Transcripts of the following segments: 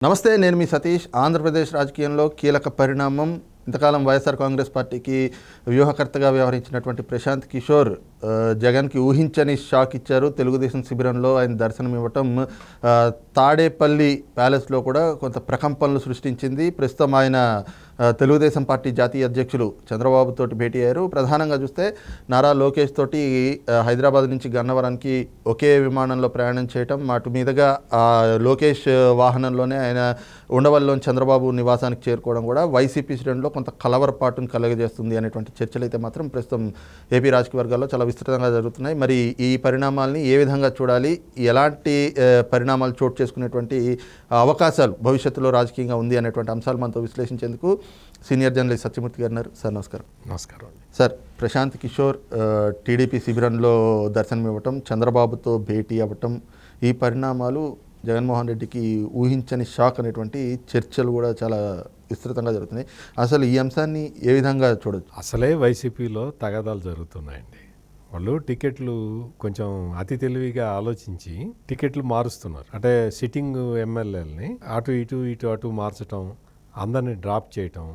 నమస్తే, నేను మీ సతీష్. ఆంధ్రప్రదేశ్ రాజకీయంలో కీలక పరిణామం. ఇంతకాలం వైఎస్ఆర్ కాంగ్రెస్ పార్టీకి వ్యూహకర్తగా వ్యవహరించినటువంటి ప్రశాంత్ కిషోర్ జగన్కి ఊహించని షాక్ ఇచ్చారు. తెలుగుదేశం శిబిరంలో ఆయన దర్శనం ఇవ్వటం తాడేపల్లి ప్యాలెస్లో కూడా కొంత ప్రకంపనలు సృష్టించింది. ప్రస్తుతం ఆయన తెలుగుదేశం పార్టీ జాతీయ అధ్యక్షులు చంద్రబాబు తోటి భేటీ అయ్యారు. ప్రధానంగా చూస్తే నారా లోకేష్ తోటి హైదరాబాద్ నుంచి గన్నవరానికి ఒకే విమానంలో ప్రయాణం చేయటం, అటు మీదుగా లోకేష్ వాహనంలోనే ఆయన ఉండవల్లిలోని చంద్రబాబు నివాసానికి చేరుకోవడం కూడా వైసీపీ శ్రేణుల్లో కొంత కలవరపాటును కలుగజేస్తుంది అనేటువంటి చర్చలు అయితే మాత్రం ప్రస్తుతం ఏపీ రాజకీయ వర్గాల్లో చాలా విస్తృతంగా జరుగుతున్నాయి. మరి ఈ పరిణామాలని ఏ విధంగా చూడాలి, ఎలాంటి పరిణామాలు చోటు చేసుకునేటువంటి అవకాశాలు భవిష్యత్తులో రాజకీయంగా ఉంది అనేటువంటి అంశాలు మనతో విశ్లేషించేందుకు సీనియర్ జర్నలిస్ట్ సత్యమూర్తి గారు ఉన్నారు. సార్ నమస్కారం. నమస్కారం సార్, ప్రశాంత్ కిషోర్ టీడీపీ శిబిరంలో దర్శనం ఇవ్వటం, చంద్రబాబుతో భేటీ అవ్వటం, ఈ పరిణామాలు జగన్మోహన్ రెడ్డికి ఊహించని షాక్ అనేటువంటి చర్చలు కూడా చాలా విస్తృతంగా జరుగుతున్నాయి. అసలు ఈ అంశాన్ని ఏ విధంగా చూడొచ్చు? అసలే వైసీపీలో తగాదాలు జరుగుతున్నాయండి. వాళ్ళు టికెట్లు కొంచెం అతి తెలివిగా ఆలోచించి టికెట్లు మారుస్తున్నారు. అంటే సిట్టింగ్ ఎమ్మెల్యేలని అటు మార్చటం, అందరినీ డ్రాప్ చేయటం,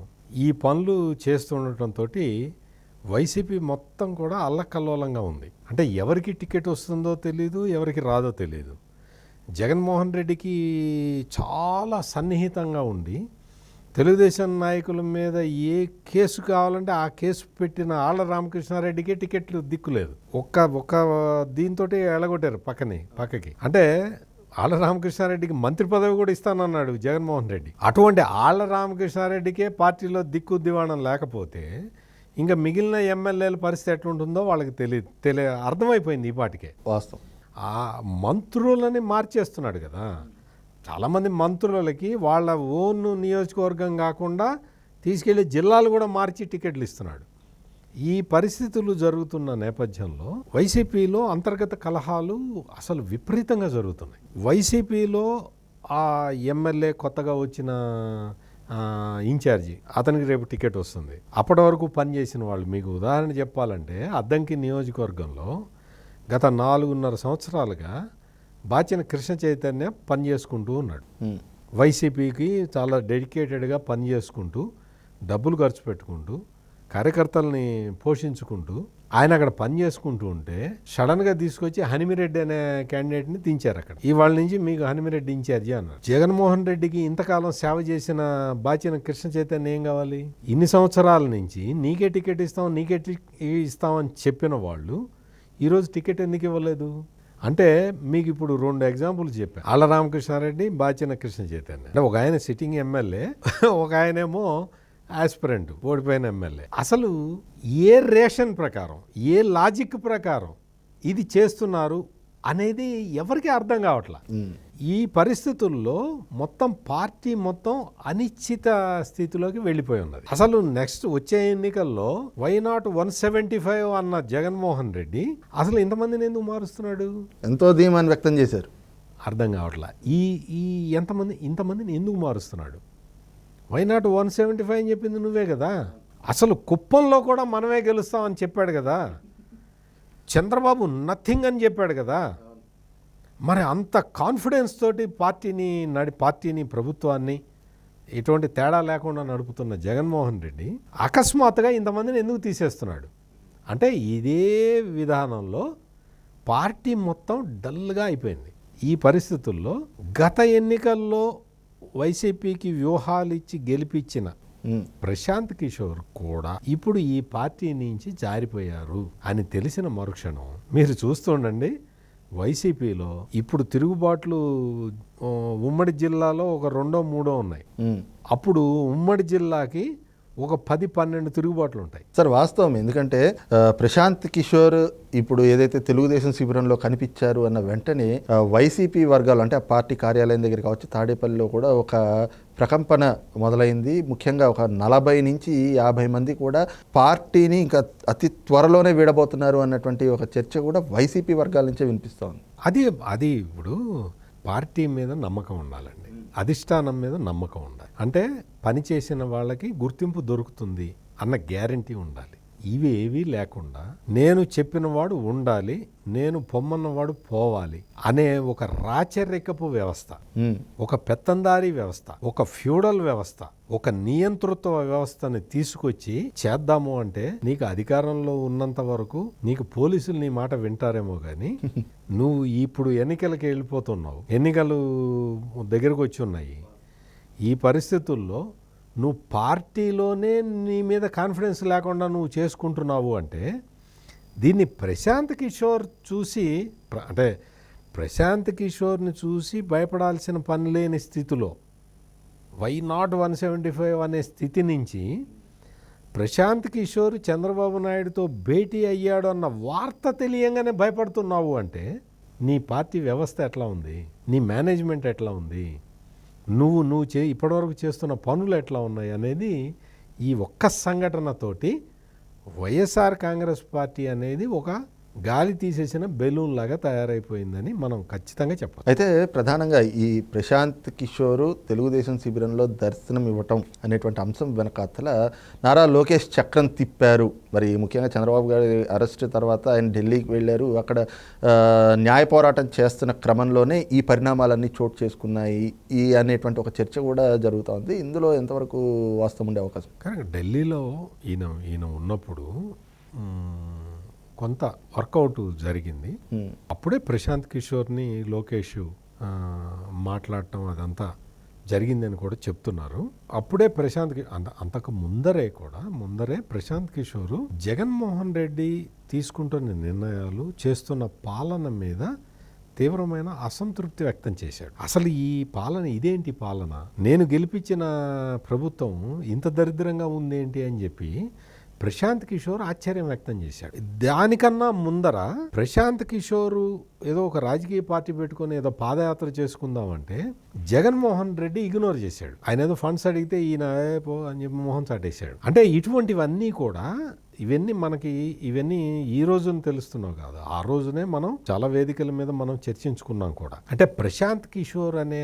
ఈ పనులు చేస్తుండటంతో వైసీపీ మొత్తం కూడా అల్లకల్లోలంగా ఉంది. అంటే ఎవరికి టికెట్ వస్తుందో తెలీదు, ఎవరికి రాదో తెలీదు. జగన్మోహన్ రెడ్డికి చాలా సన్నిహితంగా ఉండి తెలుగుదేశం నాయకుల మీద ఏ కేసు కావాలంటే ఆ కేసు పెట్టిన ఆళ్ల రామకృష్ణారెడ్డికే టికెట్లు దిక్కులేదు. ఒక్క దీంతో ఎలగొట్టారు పక్కకి. అంటే ఆళ్ల రామకృష్ణారెడ్డికి మంత్రి పదవి కూడా ఇస్తానన్నాడు జగన్మోహన్ రెడ్డి. అటువంటి ఆళ్ల రామకృష్ణారెడ్డికే పార్టీలో దిక్కు దివాణం లేకపోతే ఇంకా మిగిలిన ఎమ్మెల్యేల పరిస్థితి ఎట్లుంటుందో వాళ్ళకి అర్థమైపోయింది ఈ పాటికే. వాస్తవం. ఆ మంత్రులని మార్చేస్తున్నాడు కదా. చాలామంది మంత్రులకి వాళ్ళ ఓన్ నియోజకవర్గం కాకుండా తీసుకెళ్లి జిల్లాలు కూడా మార్చి టికెట్లు ఇస్తున్నాడు. ఈ పరిస్థితులు జరుగుతున్న నేపథ్యంలో వైసీపీలో అంతర్గత కలహాలు అసలు విపరీతంగా జరుగుతున్నాయి. వైసీపీలో ఆ ఎమ్మెల్యే కొత్తగా వచ్చిన ఇన్ఛార్జి, అతనికి రేపు టికెట్ వస్తుంది. అప్పటి వరకు పనిచేసిన వాళ్ళు, మీకు ఉదాహరణ చెప్పాలంటే అద్దంకి నియోజకవర్గంలో గత 4.5 సంవత్సరాలుగా బాచిన కృష్ణ చైతన్య పనిచేసుకుంటూ ఉన్నాడు. వైసీపీకి చాలా డెడికేటెడ్గా పనిచేసుకుంటూ, డబ్బులు ఖర్చు పెట్టుకుంటూ, కార్యకర్తల్ని పోషించుకుంటూ ఆయన అక్కడ పనిచేసుకుంటూ ఉంటే సడన్గా తీసుకొచ్చి హనిమిరెడ్డి అనే క్యాండిడేట్ని దించారు అక్కడ. ఇవాళ నుంచి మీకు హనిమిరెడ్డి ఇన్ఛార్జి అన్నారు. జగన్మోహన్ రెడ్డికి ఇంతకాలం సేవ చేసిన బాచిన కృష్ణ చైతన్య ఏం కావాలి? ఇన్ని సంవత్సరాల నుంచి నీకే టికెట్ ఇస్తామని చెప్పిన వాళ్ళు ఈరోజు టికెట్ ఎందుకు ఇవ్వలేదు అంటే మీకు ఇప్పుడు 2 ఎగ్జాంపుల్ చెప్పాను. ఆళ్ల రామకృష్ణారెడ్డి, బాచిన కృష్ణ చైతన్య. అంటే ఒక ఆయన సిట్టింగ్ ఎమ్మెల్యే, ఒక ఆయనేమో ఆస్పిరెంట్, ఓడిపోయిన ఎమ్మెల్యే. అసలు ఏ రేషన్ ప్రకారం, ఏ లాజిక్ ప్రకారం ఇది చేస్తున్నారు అనేది ఎవరికీ అర్థం కావట్లా. ఈ పరిస్థితుల్లో మొత్తం పార్టీ మొత్తం అనిశ్చిత స్థితిలోకి వెళ్ళిపోయి ఉన్నది. అసలు నెక్స్ట్ వచ్చే ఎన్నికల్లో వైనాట్ 175 అన్న జగన్మోహన్ రెడ్డి అసలు ఇంతమందిని ఎందుకు మారుస్తున్నాడు? ఎంతో ధీమాన్ని వ్యక్తం చేశారు. అర్థం కావట్లా. ఈ ఇంతమందిని ఎందుకు మారుస్తున్నాడు? వైనాట్ 175 అని చెప్పింది నువ్వే కదా. అసలు కుప్పంలో కూడా మనమే గెలుస్తామని చెప్పాడు కదా. చంద్రబాబు నథింగ్ అని చెప్పాడు కదా. మరి అంత కాన్ఫిడెన్స్ తోటి పార్టీని ప్రభుత్వాన్ని ఎటువంటి తేడా లేకుండా నడుపుతున్న జగన్మోహన్ రెడ్డి అకస్మాత్తుగా ఇంతమందిని ఎందుకు తీసేస్తున్నాడు అంటే ఇదే విధానంలో పార్టీ మొత్తం డల్గా అయిపోయింది. ఈ పరిస్థితుల్లో గత ఎన్నికల్లో వైసీపీకి వ్యూహాలు ఇచ్చి గెలిపించిన ప్రశాంత్ కిషోర్ కూడా ఇప్పుడు ఈ పార్టీ నుంచి జారిపోయారు అని తెలిసిన మరుక్షణం మీరు చూస్తుండండి, వైసీపీలో ఇప్పుడు తిరుగుబాట్లు ఉమ్మడి జిల్లాలో ఒక 2, 3 ఉన్నాయి. అప్పుడు ఉమ్మడి జిల్లాకి ఒక 10-12 తిరుగుబాట్లు ఉంటాయి. సార్ వాస్తవం. ఎందుకంటే ప్రశాంత్ కిషోర్ ఇప్పుడు ఏదైతే తెలుగుదేశం శిబిరంలో కనిపించారు అన్న వెంటనే వైసీపీ వర్గాలు, అంటే ఆ పార్టీ కార్యాలయం దగ్గర కావచ్చు, తాడేపల్లిలో కూడా ఒక ప్రకంపన మొదలైంది. ముఖ్యంగా ఒక 40 నుంచి 50 మంది కూడా పార్టీని ఇంకా అతి త్వరలోనే వీడబోతున్నారు అన్నటువంటి ఒక చర్చ కూడా వైసీపీ వర్గాల నుంచే వినిపిస్తోంది. అది ఇప్పుడు పార్టీ మీద నమ్మకం ఉండాలండి, అధిష్టానం మీద నమ్మకం ఉండాలి. అంటే పనిచేసిన వాళ్ళకి గుర్తింపు దొరుకుతుంది అన్న గ్యారంటీ ఉండాలి. ఇవేవీ లేకుండా నేను చెప్పినవాడు ఉండాలి, నేను పొమ్మన్నవాడు పోవాలి అనే ఒక రాచరికపు వ్యవస్థ, ఒక పెత్తందారీ వ్యవస్థ, ఒక ఫ్యూడల్ వ్యవస్థ, ఒక నియంతృత్వ వ్యవస్థని తీసుకొచ్చి చేద్దాము అంటే నీకు అధికారంలో ఉన్నంత వరకు నీకు పోలీసులు నీ మాట వింటారేమో కానీ నువ్వు ఇప్పుడు ఎన్నికలకి వెళ్ళిపోతున్నావు, ఎన్నికలు దగ్గరకు వచ్చి ఉన్నాయి. ఈ పరిస్థితుల్లో నువ్వు పార్టీలోనే నీ మీద కాన్ఫిడెన్స్ లేకుండా నువ్వు చేసుకుంటున్నావు అంటే దీన్ని ప్రశాంత్ కిషోర్ చూసి, అంటే ప్రశాంత్ కిషోర్ని చూసి భయపడాల్సిన పని లేని స్థితిలో వై నాట్ 175 అనే స్థితి నుంచి ప్రశాంత్ కిషోర్ చంద్రబాబు నాయుడుతో భేటీ అయ్యాడు అన్న వార్త తెలియంగానే భయపడుతున్నావు అంటే నీ పార్టీ వ్యవస్థ ఎట్లా ఉంది, నీ మేనేజ్మెంట్ ఎట్లా ఉంది, నువ్వు ఇప్పటివరకు చేస్తున్న పనులు ఎట్లా ఉన్నాయి అనేది ఈ ఒక్క సంఘటనతోటి వైఎస్ఆర్ కాంగ్రెస్ పార్టీ అనేది ఒక గాలి తీసేసిన బెలూన్ లాగా తయారైపోయిందని మనం ఖచ్చితంగా చెప్పాలి. అయితే ప్రధానంగా ఈ ప్రశాంత్ కిషోర్ తెలుగుదేశం శిబిరంలో దర్శనం ఇవ్వటం అనేటువంటి అంశం వెనకాతల నారా లోకేష్ చక్రం తిప్పారు. మరి ముఖ్యంగా చంద్రబాబు గారి అరెస్ట్ తర్వాత ఆయన ఢిల్లీకి వెళ్ళారు. అక్కడ న్యాయ పోరాటం చేస్తున్న క్రమంలోనే ఈ పరిణామాలన్నీ చోటు చేసుకున్నాయి అనేటువంటి ఒక చర్చ కూడా జరుగుతోంది. ఇందులో ఎంతవరకు వాస్తవం ఉండే అవకాశం? కానీ ఢిల్లీలో ఈయన ఉన్నప్పుడు కొంత వర్కౌట్ జరిగింది. అప్పుడే ప్రశాంత్ కిషోర్ని లోకేష్ మాట్లాడటం అదంతా జరిగిందని కూడా చెప్తున్నారు. అప్పుడే అంతకు ముందరే ప్రశాంత్ కిషోర్ జగన్మోహన్ రెడ్డి తీసుకుంటున్న నిర్ణయాలు, చేస్తున్న పాలన మీద తీవ్రమైన అసంతృప్తి వ్యక్తం చేశాడు. అసలు ఈ పాలన ఇదేంటి పాలన, నేను గెలిపించిన ప్రభుత్వం ఇంత దరిద్రంగా ఉందేంటి అని చెప్పి ప్రశాంత్ కిషోర్ ఆశ్చర్యం వ్యక్తం చేశాడు. దానికన్నా ముందర ప్రశాంత్ కిషోర్ ఏదో ఒక రాజకీయ పార్టీ పెట్టుకొని ఏదో పాదయాత్ర చేసుకుందామంటే జగన్మోహన్ రెడ్డి ఇగ్నోర్ చేశాడు. ఆయన ఏదో ఫండ్స్ అడిగితే ఈయన అని చెప్పి మోహన్ చాటేశాడు. అంటే ఇటువంటివన్నీ కూడా ఇవన్నీ ఈ రోజున తెలుస్తున్నావు కాదు, ఆ రోజునే మనం చాలా వేదికల మీద మనం చర్చించుకున్నాం కూడా. అంటే ప్రశాంత్ కిషోర్ అనే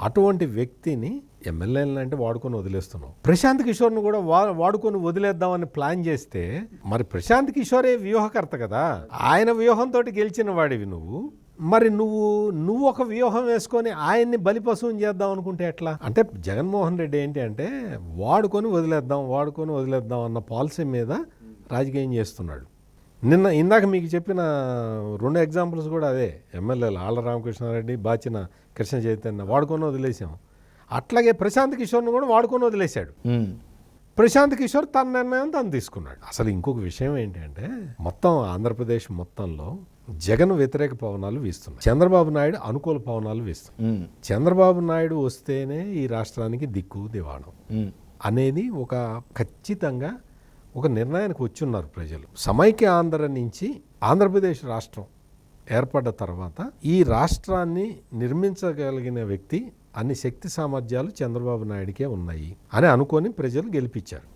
అటువంటి వ్యక్తిని ఎమ్మెల్యేలను అంటే వాడుకొని వదిలేస్తున్నావు. ప్రశాంత్ కిషోర్ను కూడా వాడుకొని వదిలేద్దామని ప్లాన్ చేస్తే మరి ప్రశాంత్ కిషోరే వ్యూహకర్త కదా, ఆయన వ్యూహంతో గెలిచిన వాడివి నువ్వు. మరి నువ్వు ఒక వ్యూహం వేసుకొని ఆయన్ని బలిపశువుని చేద్దాం అనుకుంటే ఎట్లా? అంటే జగన్మోహన్ రెడ్డి ఏంటి అంటే వాడుకొని వదిలేద్దాం అన్న పాలసీ మీద రాజకీయం చేస్తున్నాడు. ఇందాక మీకు చెప్పిన 2 ఎగ్జాంపుల్స్ కూడా అదే. ఎమ్మెల్యేలు ఆళ్ల రామకృష్ణారెడ్డి, బాచిన కృష్ణ చైతన్య వాడుకొని వదిలేసాం. అట్లాగే ప్రశాంత్ కిషోర్ను కూడా వాడుకొని వదిలేశాడు. ప్రశాంత్ కిషోర్ తన నిర్ణయం తను తీసుకున్నాడు. అసలు ఇంకొక విషయం ఏంటి అంటే మొత్తం ఆంధ్రప్రదేశ్ మొత్తంలో జగన్ వ్యతిరేక పవనాలు వీస్తున్నాయి, చంద్రబాబు నాయుడు అనుకూల పవనాలు వీస్తున్నాయి. చంద్రబాబు నాయుడు వస్తేనే ఈ రాష్ట్రానికి దిక్కు దివాణం అనేది ఒక ఖచ్చితంగా ఒక నిర్ణయానికి వచ్చున్నారు ప్రజలు. సమైక్య ఆంధ్ర నుంచి ఆంధ్రప్రదేశ్ రాష్ట్రం ఏర్పడ్డ తర్వాత ఈ రాష్ట్రాన్ని నిర్మించగలిగిన వ్యక్తి, అన్ని శక్తి సామర్థ్యాలు చంద్రబాబు నాయుడికే ఉన్నాయి అని అనుకొని ప్రజలు గెలిపించారు.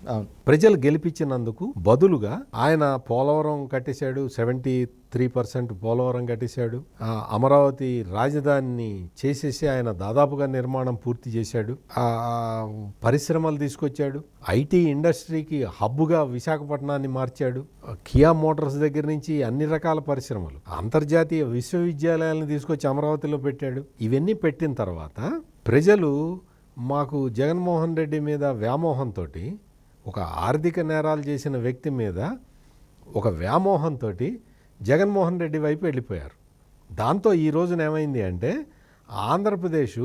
ప్రజలు గెలిపించినందుకు బదులుగా ఆయన పోలవరం కట్టేశాడు, 73% పోలవరం కట్టేశాడు. అమరావతి రాజధానిని చేసేసి ఆయన దాదాపుగా నిర్మాణం పూర్తి చేశాడు. పరిశ్రమలు తీసుకొచ్చాడు, ఐటీ ఇండస్ట్రీకి హబ్బుగా విశాఖపట్నాన్ని మార్చాడు. కియా మోటార్స్ దగ్గర నుంచి అన్ని రకాల పరిశ్రమలు, అంతర్జాతీయ విశ్వవిద్యాలయాలను తీసుకొచ్చి అమరావతిలో పెట్టాడు. ఇవన్నీ పెట్టిన తర్వాత ప్రజలు మాకు జగన్మోహన్ రెడ్డి మీద వ్యామోహంతో, ఒక ఆర్థిక నేరాలు చేసిన వ్యక్తి మీద ఒక వ్యామోహంతో జగన్మోహన్ రెడ్డి వైపు వెళ్ళిపోయారు. దాంతో ఈ రోజున ఏమైంది అంటే ఆంధ్రప్రదేశ్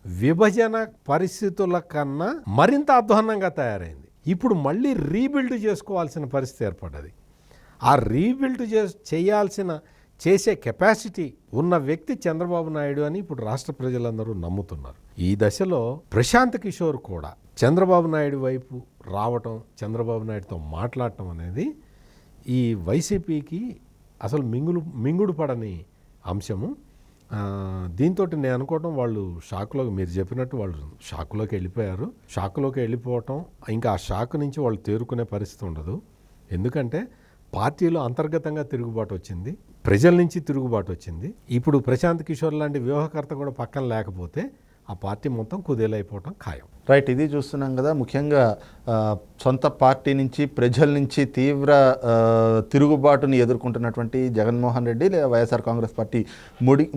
విభజన పరిస్థితుల కన్నా మరింత అధ్వాన్నంగా తయారైంది. ఇప్పుడు మళ్ళీ రీబిల్డ్ చేసుకోవాల్సిన పరిస్థితి ఏర్పడ్డది. ఆ రీబిల్డ్ చేసే కెపాసిటీ ఉన్న వ్యక్తి చంద్రబాబు నాయుడు అని ఇప్పుడు రాష్ట్ర ప్రజలందరూ నమ్ముతున్నారు. ఈ దశలో ప్రశాంత్ కిషోర్ కూడా చంద్రబాబు నాయుడు వైపు రావటం, చంద్రబాబు నాయుడుతో మాట్లాడటం అనేది ఈ వైసీపీకి అసలు మింగుడు పడని అంశము. దీంతో నేను అనుకోవటం వాళ్ళు షాక్లోకి, మీరు చెప్పినట్టు వాళ్ళు షాక్లోకి వెళ్ళిపోయారు. షాక్లోకి వెళ్ళిపోవటం, ఇంకా ఆ షాక్ నుంచి వాళ్ళు తేరుకునే పరిస్థితి ఉండదు. ఎందుకంటే పార్టీలో అంతర్గతంగా తిరుగుబాటు వచ్చింది, ప్రజల నుంచి తిరుగుబాటు వచ్చింది. ఇప్పుడు ప్రశాంత్ కిషోర్ లాంటి వ్యూహకర్త కూడా పక్కన లేకపోతే ఆ పార్టీ మొత్తం కుదేలైపోవటం ఖాయం. రైట్, ఇది చూస్తున్నాం కదా. ముఖ్యంగా సొంత పార్టీ నుంచి, ప్రజల నుంచి తీవ్ర తిరుగుబాటుని ఎదుర్కొంటున్నటువంటి జగన్మోహన్ రెడ్డి లేదా వైఎస్ఆర్ కాంగ్రెస్ పార్టీ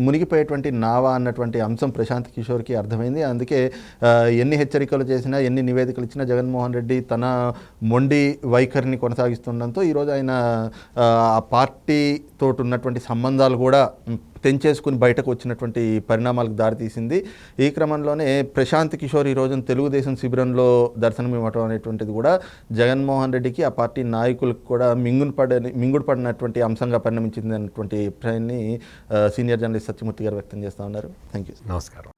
మునిగిపోయేటువంటి నావా అన్నటువంటి అంశం ప్రశాంత్ కిషోర్కి అర్థమైంది. అందుకే ఎన్ని హెచ్చరికలు చేసినా, ఎన్ని నివేదికలు ఇచ్చినా జగన్మోహన్ రెడ్డి తన మొండి వైఖరిని కొనసాగిస్తుండడంతో ఈరోజు ఆయన ఆ పార్టీతో ఉన్నటువంటి సంబంధాలు కూడా తెంచేసుకుని బయటకు వచ్చినటువంటి పరిణామాలకు దారితీసింది. ఈ క్రమంలోనే ప్రశాంత్ కిషోర్ ఈ రోజున తెలుగుదేశం శిబిరంలో దర్శనమివ్వటం అనేటువంటిది కూడా జగన్మోహన్ రెడ్డికి, ఆ పార్టీ నాయకులకు కూడా మింగుడు పడినటువంటి అంశంగా పరిణమించింది అన్నటువంటి అభిప్రాయాన్ని సీనియర్ జర్నలిస్ట్ సత్యమూర్తి గారు వ్యక్తం చేస్తూ ఉన్నారు. Thank you. నమస్కారం.